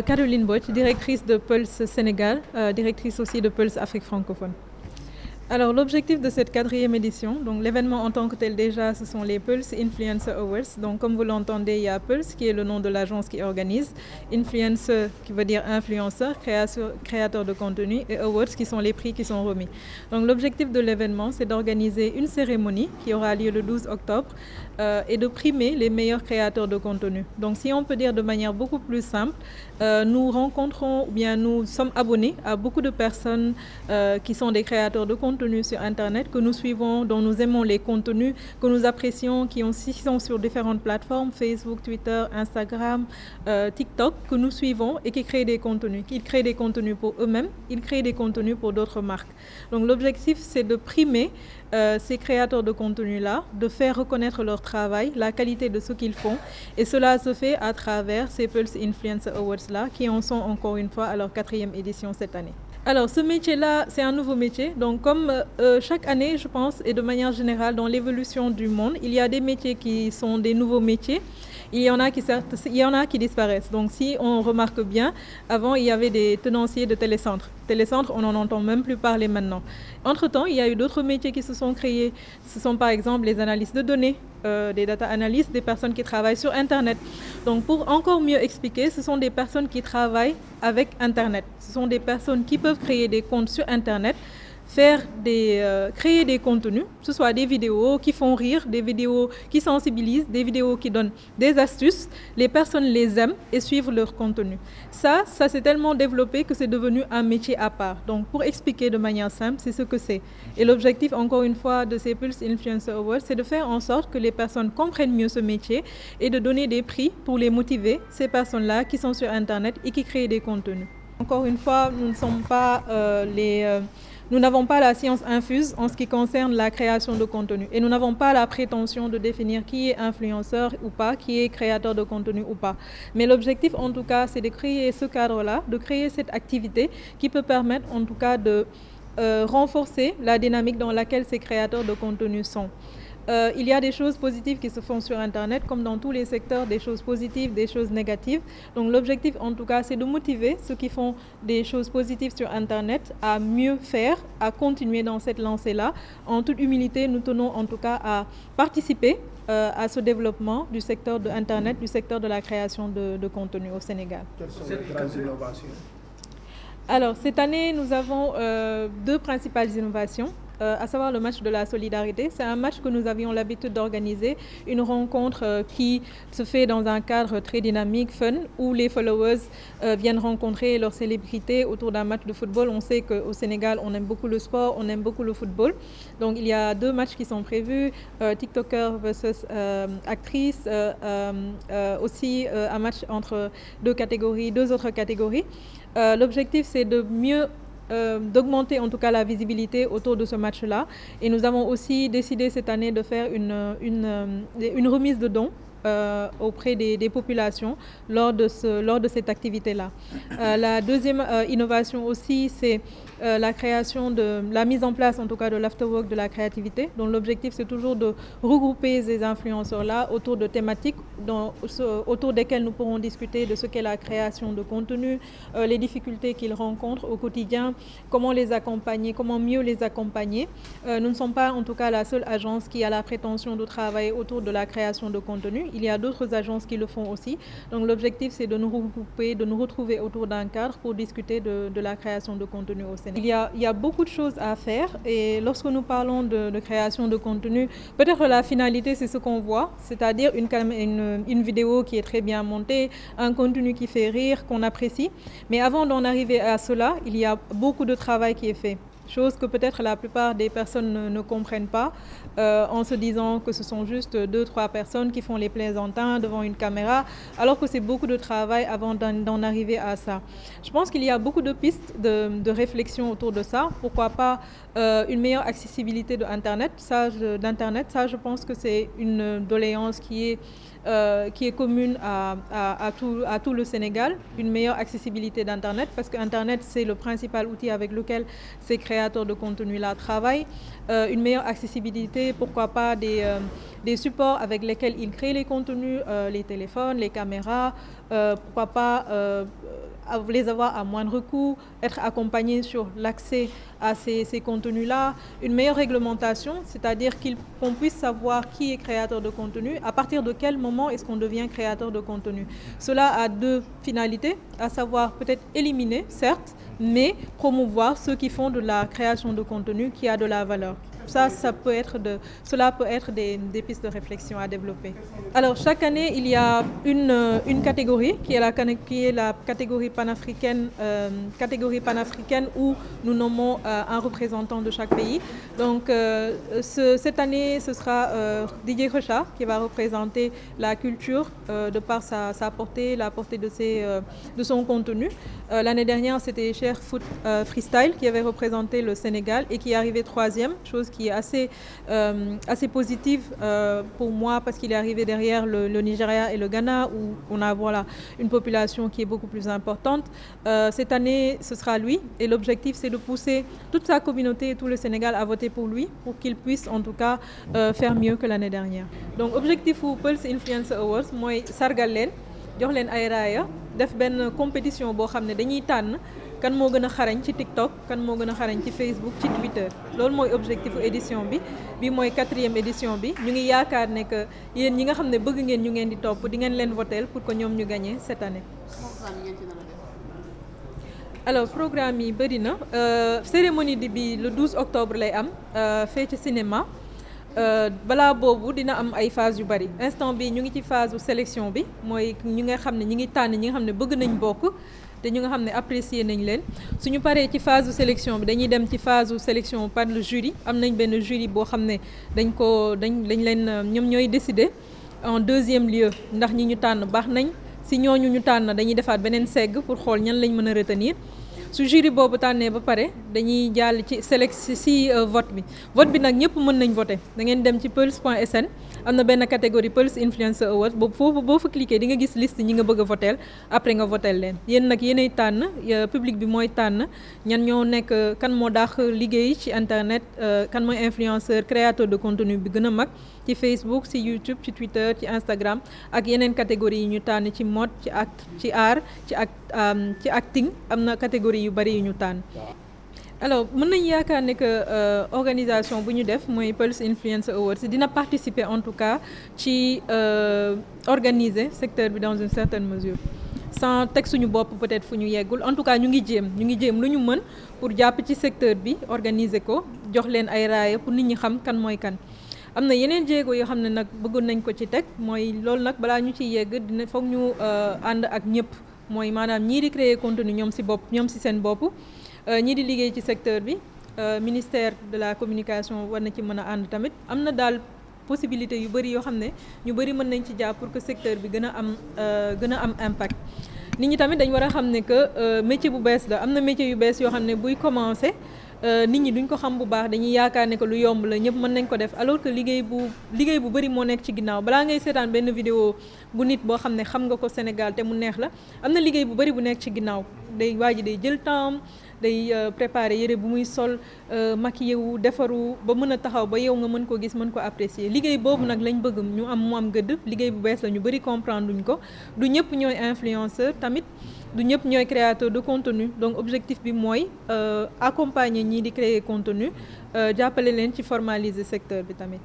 Caroline Boch, directrice de Pulse Sénégal, directrice aussi de Pulse Afrique francophone. Alors l'objectif de cette 4e édition, donc l'événement en tant que tel déjà, ce sont les Pulse Influencer Awards. Donc comme vous l'entendez, il y a Pulse qui est le nom de l'agence qui organise, Influencer qui veut dire influenceur, créateur de contenu et Awards qui sont les prix qui sont remis. Donc l'objectif de l'événement, c'est d'organiser une cérémonie qui aura lieu le 12 octobre et de primer les meilleurs créateurs de contenu. Donc si on peut dire de manière beaucoup plus simple, nous rencontrons ou bien nous sommes abonnés à beaucoup de personnes qui sont des créateurs de contenu sur Internet, que nous suivons, dont nous aimons les contenus, que nous apprécions, qui sont sur différentes plateformes, Facebook, Twitter, Instagram, TikTok, que nous suivons et qui créent des contenus. Ils créent des contenus pour eux-mêmes, ils créent des contenus pour d'autres marques. Donc l'objectif, c'est de primer ces créateurs de contenu-là, de faire reconnaître leur travail, la qualité de ce qu'ils font. Et cela se fait à travers ces Pulse Influencer Awards-là, qui en sont encore une fois à leur 4e édition cette année. Alors ce métier-là, c'est un nouveau métier. Donc comme chaque année, je pense, et de manière générale, dans l'évolution du monde, il y a des métiers qui sont des nouveaux métiers. Il y en a qui disparaissent. Donc si on remarque bien, avant, il y avait des tenanciers de télécentres. Télécentres, on n'en entend même plus parler maintenant. Entre-temps, il y a eu d'autres métiers qui se sont créés. Ce sont par exemple les analystes de données, des data analysts, des personnes qui travaillent sur Internet. Donc pour encore mieux expliquer, ce sont des personnes qui travaillent avec Internet. Ce sont des personnes qui peuvent créer des comptes sur Internet, créer des contenus, que ce soit des vidéos qui font rire, des vidéos qui sensibilisent, des vidéos qui donnent des astuces. Les personnes les aiment et suivent leur contenu. Ça s'est tellement développé que c'est devenu un métier à part. Donc pour expliquer de manière simple, c'est ce que c'est. Et l'objectif, encore une fois, de ces Pulse Influencer Awards, c'est de faire en sorte que les personnes comprennent mieux ce métier et de donner des prix pour les motiver, ces personnes-là qui sont sur Internet et qui créent des contenus. Encore une fois, nous ne sommes pas Nous n'avons pas la science infuse en ce qui concerne la création de contenu et nous n'avons pas la prétention de définir qui est influenceur ou pas, qui est créateur de contenu ou pas. Mais l'objectif en tout cas, c'est de créer ce cadre-là, de créer cette activité qui peut permettre en tout cas de renforcer la dynamique dans laquelle ces créateurs de contenu sont. Il y a des choses positives qui se font sur Internet, comme dans tous les secteurs, des choses positives, des choses négatives. Donc l'objectif, en tout cas, c'est de motiver ceux qui font des choses positives sur Internet à mieux faire, à continuer dans cette lancée-là. En toute humilité, nous tenons en tout cas à participer à ce développement du secteur de Internet, du secteur de la création de contenu au Sénégal. Quelles sont les grandes innovations? Alors, cette année, nous avons deux principales innovations. À savoir le match de la solidarité. C'est un match que nous avions l'habitude d'organiser, une rencontre qui se fait dans un cadre très dynamique, fun, où les followers viennent rencontrer leurs célébrités autour d'un match de football. On sait qu'au Sénégal, on aime beaucoup le sport, on aime beaucoup le football. Donc il y a deux matchs qui sont prévus, TikToker versus actrice, aussi un match entre deux autres catégories. L'objectif, c'est de mieux d'augmenter en tout cas la visibilité autour de ce match-là. Et nous avons aussi décidé cette année de faire une remise de dons auprès des populations lors de cette activité-là. La deuxième innovation aussi, c'est la mise en place en tout cas de l'afterwork de la créativité. Donc l'objectif, c'est toujours de regrouper ces influenceurs-là autour de thématiques autour desquelles nous pourrons discuter de ce qu'est la création de contenu, les difficultés qu'ils rencontrent au quotidien, comment les accompagner, comment mieux les accompagner. Nous ne sommes pas en tout cas la seule agence qui a la prétention de travailler autour de la création de contenu. Il y a d'autres agences qui le font aussi. Donc l'objectif, c'est de nous regrouper, de nous retrouver autour d'un cadre pour discuter de la création de contenu au Sénégal. Il y a beaucoup de choses à faire et lorsque nous parlons de création de contenu, peut-être la finalité, c'est ce qu'on voit, c'est-à-dire une vidéo qui est très bien montée, un contenu qui fait rire, qu'on apprécie. Mais avant d'en arriver à cela, il y a beaucoup de travail qui est fait. Chose que peut-être la plupart des personnes ne comprennent pas en se disant que ce sont juste 2-3 personnes qui font les plaisantins devant une caméra, alors que c'est beaucoup de travail avant d'en arriver à ça. Je pense qu'il y a beaucoup de pistes de réflexion autour de ça. Pourquoi pas une meilleure accessibilité d'Internet. Ça, je pense que c'est une doléance qui est qui est commune à tout le Sénégal, une meilleure accessibilité d'Internet, parce que Internet, c'est le principal outil avec lequel ces créateurs de contenu-là travaillent, une meilleure accessibilité, pourquoi pas des supports avec lesquels ils créent les contenus, les téléphones, les caméras, pourquoi pas les avoir à moindre coût, être accompagnés sur l'accès à ces contenus-là, une meilleure réglementation, c'est-à-dire qu'on puisse savoir qui est créateur de contenu, à partir de quel moment est-ce qu'on devient créateur de contenu. Cela a deux finalités, à savoir peut-être éliminer, certes, mais promouvoir ceux qui font de la création de contenu qui a de la valeur. Cela peut être des pistes de réflexion à développer. Alors chaque année, il y a une catégorie qui est la catégorie panafricaine où nous nommons un représentant de chaque pays. Donc cette année, ce sera Didier Rechat qui va représenter la culture de par sa portée, la portée de son contenu. L'année dernière, c'était Cher Foot Freestyle qui avait représenté le Sénégal et qui est arrivé 3e, chose qui est assez positive pour moi parce qu'il est arrivé derrière le Nigeria et le Ghana où on a une population qui est beaucoup plus importante. Cette année, ce sera lui et l'objectif c'est de pousser toute sa communauté et tout le Sénégal à voter pour lui pour qu'il puisse en tout cas faire mieux que l'année dernière. Donc objectif u Pulse Influencer Awards mooy sargal leen jox leen ay raaya def benn compétition boo xam ne dañuy tànn kan moo gën a xarañ ci TikTok kan moo gën a xarañ ci Facebook ci Twitter loolu mooy objectif édition bi mooy 4e édition bi ñu ngi yaakaar ne que yéen ñi nga xam ne bëgg ngeen ñu ngeen di topp di ngeen leen voter pour que ñoom ñu gagner cette année. Alors programme yi bëri na cérémonie bi le 12 octobre lay am fee ci cinéma balaa boobu dina am ay phase yu bëri instant bi ñu ngi ci phase sélection bi mooy ñi nga xam ne ñi ngi tànn ñi nga xam ne bëgg nañ bokk te ñu nga xam ne apprécier nañ leen suñu paree ci phase de sélection bi dañuy dem ci phase de sélection par le jury am nañ benn jury boo xam ne dañ leen ñoom ñooy décider en 2e lieu ndax ñi ñu tànn baax nañ si ñooñu ñu tànn dañuy defaat beneen segg pour xool ñan lañ mën a retenir su jury boobu tànnee ba pare dañuy jàll ci vote bi nag ñëpp mën nañ voter da ngeen dem ci pulse.sn am na benn catégorie Pulse Influencer Awards boobu foofu boo fa cliquer di nga gis liste ñi nga bëgg a voter après nga voter leen yéen nag yéenay tànn public bi mooy tànn ñan ñoo nekk kan moo daax liggéey ci internet kan mooy influenceur créateur de contenu bi gën a mag ci Facebook ci YouTube ci Twitter ci Instagram ak yeneen catégorie yi ñu tànn ci mode ci art ci acting am na catégorie yu bari yu ñu tànn. Alors mën nañu yaakaar ne que organisation bu ñu def mooy Pulse Influencer Awards dina participer en tout cas ci organiser secteur bi dans une certaine mesure sans teg suñu bopp peut-être fu ñu yeggul en tout cas ñu ngi jéem lu ñu mën pour jàpp ci secteur bi organiser ko jox leen ay raaya pour nit ñi xam kan mooy kan. am na yeneen jéego yoo xam ne nag bëggoon nañ ko ci teg mooy loolu nag balaa ñu ciy yegg dina foog ñu ànd ak ñëpp mooy maanaam ñii di créer contenu ñoom ci seen bopp. ñii di liggéey ci secteur bi ministère de la communication war na ci mën a ànd tamit am na daal possibilité yu bëri yoo xam ne ñu bëri mën nañ ci jàpp pour que secteur bi gën a am impact. nit ñi tamit dañ war a xam ne que métier bu bees la am na métier yu bees yoo xam ne buy commencer nit ñi duñ ko xam bu baax dañuy yaakaar ne que lu yomb la ñëpp mën nañ ko def alors que liggéey bu bëri moo nekk ci ginnaaw balaa ngay seetaan benn vidéo bu nit boo xam ne xam nga ko Sénégal te mu neex la am na liggéey bu bëri bu nekk ci ginnaaw waa ji day jël temps day préparer yére bu muy sol maquillé wu defaru ba mën a taxaw ba yow nga mën ko gis mën ko apprécier liggéey boobu nag lañ bëgg mu am gëdd liggéey bu bees la ñu bëri comprendre duñ ko du ñëpp ñooy influenceur tamit du ñëpp ñooy créateur de contenu donc objectif bi mooy accompagner ñii di créer contenu jàppale leen ci formaliser secteur bi tamit